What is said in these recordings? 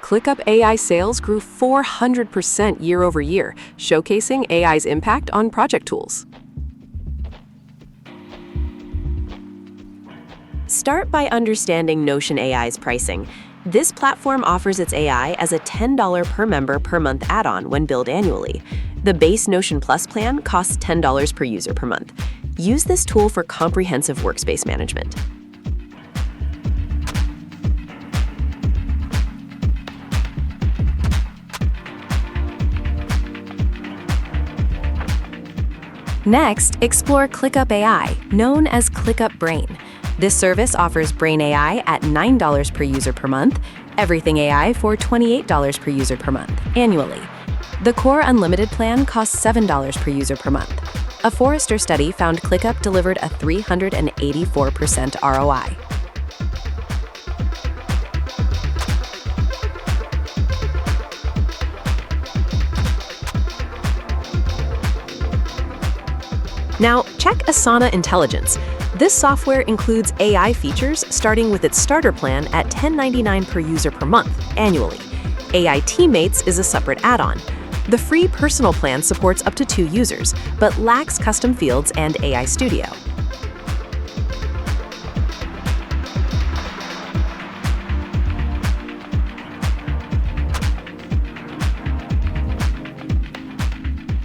ClickUp AI sales grew 400% year over year, showcasing AI's impact on project tools. Start by understanding Notion AI's pricing. This platform offers its AI as a $10 per member per month add-on when billed annually. The base Notion Plus plan costs $10 per user per month. Use this tool for comprehensive workspace management. Next, explore ClickUp AI, known as ClickUp Brain. This service offers Brain AI at $9 per user per month, Everything AI for $28 per user per month, annually. The Core Unlimited plan costs $7 per user per month. A Forrester study found ClickUp delivered a 384% ROI. Now, check Asana Intelligence. This software includes AI features starting with its starter plan at $10.99 per user per month, annually. AI Teammates is a separate add-on. The free personal plan supports up to 2 users, but lacks custom fields and AI Studio.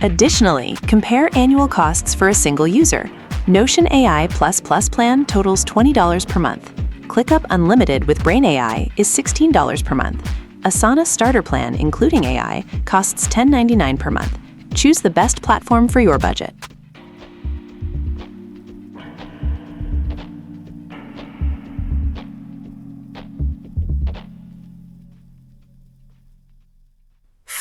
Additionally, compare annual costs for a single user. Notion AI++ plan totals $20 per month. ClickUp Unlimited with Brain AI is $16 per month. Asana Starter Plan, including AI, costs $10.99 per month. Choose the best platform for your budget.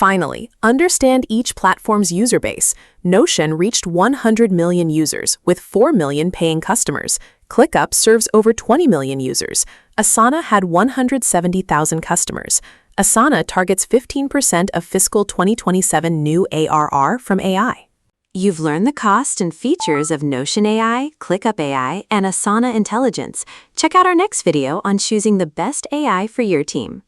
Finally, understand each platform's user base. Notion reached 100 million users, with 4 million paying customers. ClickUp serves over 20 million users. Asana had 170,000 customers. Asana targets 15% of fiscal 2027 new ARR from AI. You've learned the cost and features of Notion AI, ClickUp AI, and Asana Intelligence. Check out our next video on choosing the best AI for your team.